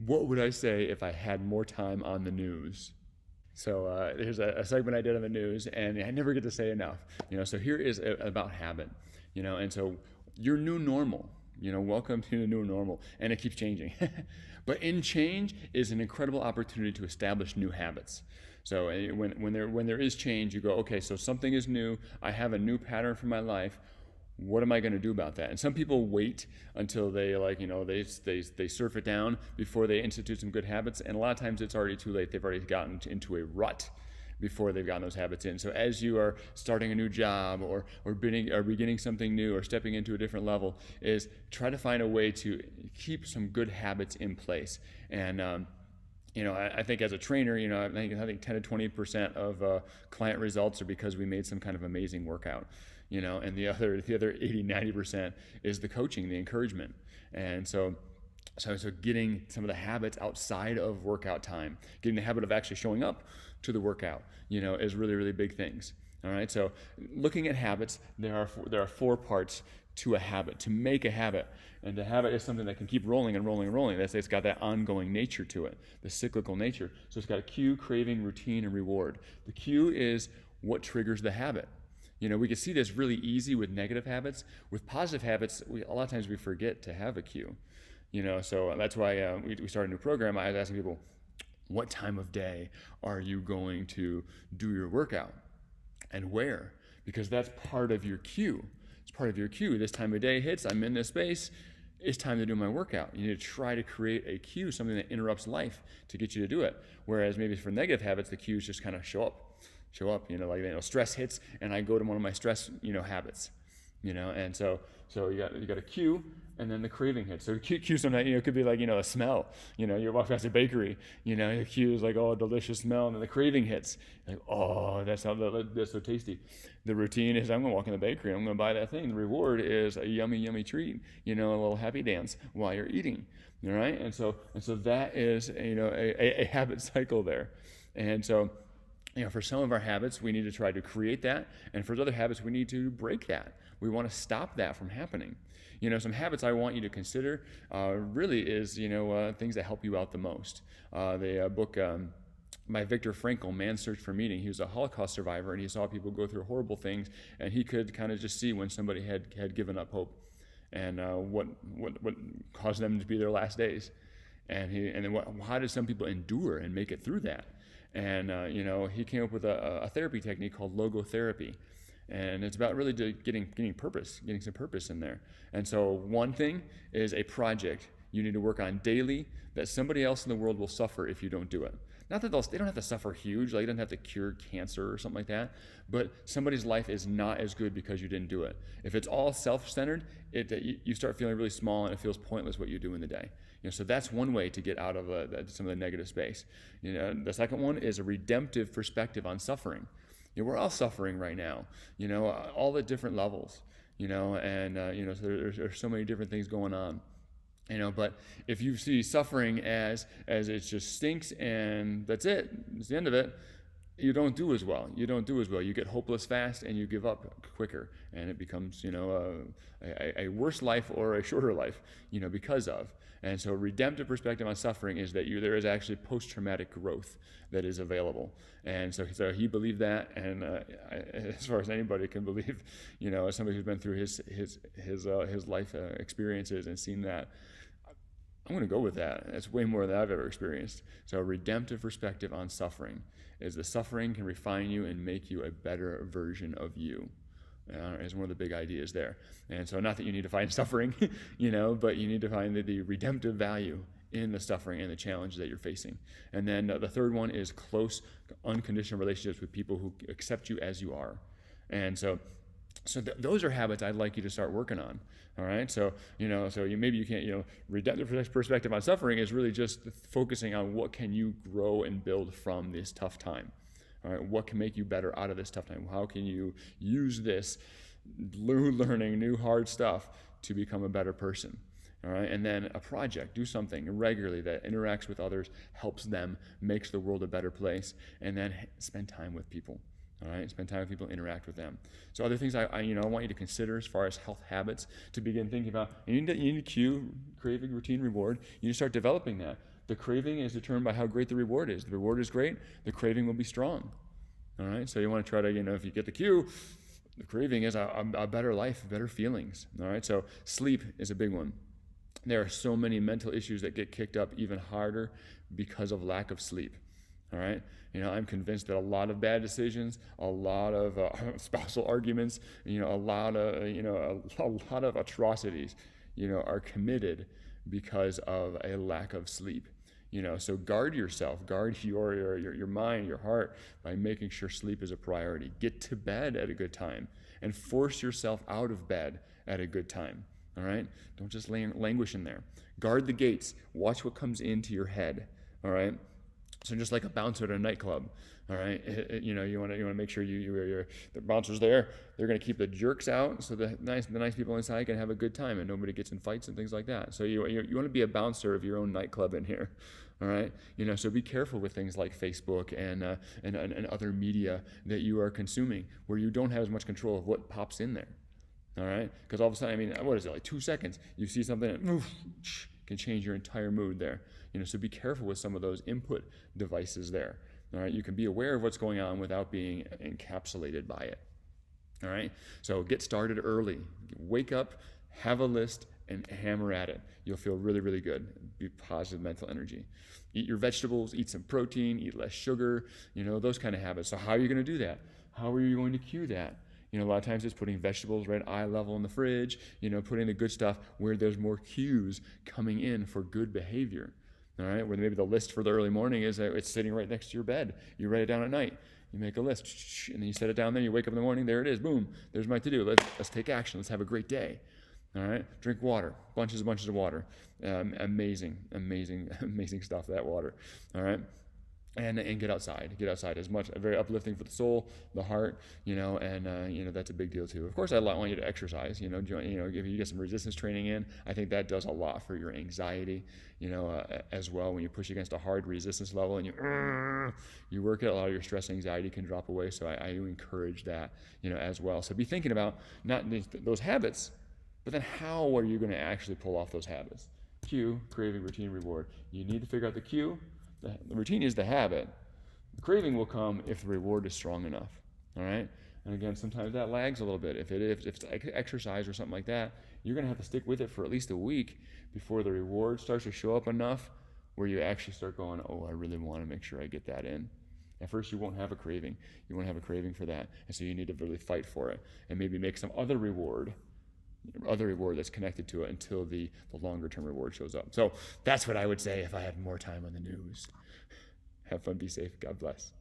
what would I say if I had more time on the news? So here's a segment I did on the news, and I never get to say enough. So here is about habit. And so your new normal. Welcome to the new normal, and it keeps changing. But in change is an incredible opportunity to establish new habits. So when there is change, you go, okay, so something is new. I have a new pattern for my life. What am I going to do about that? And some people wait until they they surf it down before they institute some good habits. And a lot of times it's already too late. They've already gotten into a rut before they've gotten those habits in. So as you are starting a new job or beginning something new or stepping into a different level, is try to find a way to keep some good habits in place. And I think as a trainer, I think 10 to 20% of client results are because we made some kind of amazing workout. And the other 80, 90% is the coaching, the encouragement. And so getting some of the habits outside of workout time, getting the habit of actually showing up to the workout, is really, really big things. All right. So looking at habits, there are 4 parts to a habit, to make a habit. And the habit is something that can keep rolling and rolling and rolling. It's got that ongoing nature to it, the cyclical nature. So it's got a cue, craving, routine, and reward. The cue is what triggers the habit. We can see this really easy with negative habits. With positive habits, a lot of times we forget to have a cue. So that's why we started a new program. I was asking people, what time of day are you going to do your workout and where? Because that's part of your cue. It's part of your cue. This time of day hits, I'm in this space, it's time to do my workout. You need to try to create a cue, something that interrupts life to get you to do it. Whereas maybe for negative habits, the cues just kind of show up, stress hits and I go to one of my stress, habits, and so you got a cue and then the craving hits. So cue sometimes, it could be like, a smell, you walk past a bakery, the cue is like, oh, delicious smell. And then the craving hits like, oh, that's so tasty. The routine is I'm going to walk in the bakery, I'm going to buy that thing. The reward is a yummy, yummy treat, a little happy dance while you're eating. All right. And so that is, a habit cycle there. And so, for some of our habits, we need to try to create that. And for other habits, we need to break that. We want to stop that from happening. Some habits I want you to consider really is, things that help you out the most. The book by Viktor Frankl, Man's Search for Meaning. He was a Holocaust survivor, and he saw people go through horrible things, and he could kind of just see when somebody had given up hope and what caused them to be their last days. How did some people endure and make it through that? And he came up with a therapy technique called logotherapy, and it's about really getting some purpose in there. And so one thing is a project you need to work on daily that somebody else in the world will suffer if you don't do it. Not that they don't have to suffer huge, like you don't have to cure cancer or something like that, but somebody's life is not as good because you didn't do it. If it's all self-centered, you start feeling really small and it feels pointless what you do in the day. So that's one way to get out of some of the negative space. The second one is a redemptive perspective on suffering. We're all suffering right now, all at different levels, so there's so many different things going on. But if you see suffering as it just stinks and that's it, it's the end of it, you don't do as well. You get hopeless fast and you give up quicker, and it becomes, a worse life or a shorter life, because of. And so redemptive perspective on suffering is that there is actually post-traumatic growth that is available. And so he believed that, and as far as anybody can believe, as somebody who's been through his life experiences and seen that, I'm going to go with that. That's way more than I've ever experienced. So a redemptive perspective on suffering is the suffering can refine you and make you a better version of you. Is one of the big ideas there. And so not that you need to find suffering, but you need to find the redemptive value in the suffering and the challenge that you're facing. And then the third one is close, unconditional relationships with people who accept you as you are. And so those are habits I'd like you to start working on. All right. So maybe you can't, redemptive perspective on suffering is really just focusing on what can you grow and build from this tough time. All right. What can make you better out of this tough time? How can you use this learning new hard stuff to become a better person? All right. And then a project, do something regularly that interacts with others, helps them, makes the world a better place, and then spend time with people. All right, spend time with people, interact with them. So other things I want you to consider as far as health habits to begin thinking about. You need to cue, craving, routine, reward. You need to start developing that. The craving is determined by how great the reward is. The reward is great, the craving will be strong. All right, so you want to try to, if you get the cue, the craving is a better life, better feelings. All right, so sleep is a big one. There are so many mental issues that get kicked up even harder because of lack of sleep. All right, I'm convinced that a lot of bad decisions, a lot of spousal arguments, a lot of atrocities, are committed because of a lack of sleep. So guard yourself, guard your mind, your heart, by making sure sleep is a priority. Get to bed at a good time and force yourself out of bed at a good time. All right, don't just languish in there. Guard the gates. Watch what comes into your head. All right. So just like a bouncer at a nightclub, all right, you want to make sure the bouncers there, they're going to keep the jerks out, so the nice people inside can have a good time and nobody gets in fights and things like that. So you want to be a bouncer of your own nightclub in here, all right. So be careful with things like Facebook and other media that you are consuming, where you don't have as much control of what pops in there, all right. Because all of a sudden, what is it, like 2 seconds? You see something and can change your entire mood there. So be careful with some of those input devices there. All right, you can be aware of what's going on without being encapsulated by it. All right, so get started early. Wake up, have a list, and hammer at it. You'll feel really, really good. Be positive mental energy. Eat your vegetables, eat some protein, eat less sugar, those kind of habits. So how are you going to do that? How are you going to cue that? A lot of times it's putting vegetables right eye level in the fridge, putting the good stuff where there's more cues coming in for good behavior. All right, where maybe the list for the early morning is it's sitting right next to your bed. You write it down at night. You make a list, and then you set it down there. You wake up in the morning. There it is. Boom. There's my to-do. Let's take action. Let's have a great day. All right. Drink water. Bunches of water. Amazing stuff. That water. All right. And get outside. Get outside as much. Very uplifting for the soul, the heart. And that's a big deal too. Of course, I want you to exercise. If you get some resistance training in, I think that does a lot for your anxiety. As well, when you push against a hard resistance level and you work it, a lot of your stress, anxiety can drop away. So I encourage that, as well. So be thinking about not those habits, but then how are you going to actually pull off those habits? Cue, craving, routine, reward. You need to figure out the cue. The routine is the habit. The craving will come if the reward is strong enough. All right. And again, sometimes that lags a little bit. If it's exercise or something like that, you're going to have to stick with it for at least a week before the reward starts to show up enough where you actually start going, oh, I really want to make sure I get that in. At first, you won't have a craving. You won't have a craving for that. And so you need to really fight for it and maybe make some other reward that's connected to it until the longer term reward shows up. So that's what I would say if I had more time on the news. Have fun, be safe. God bless.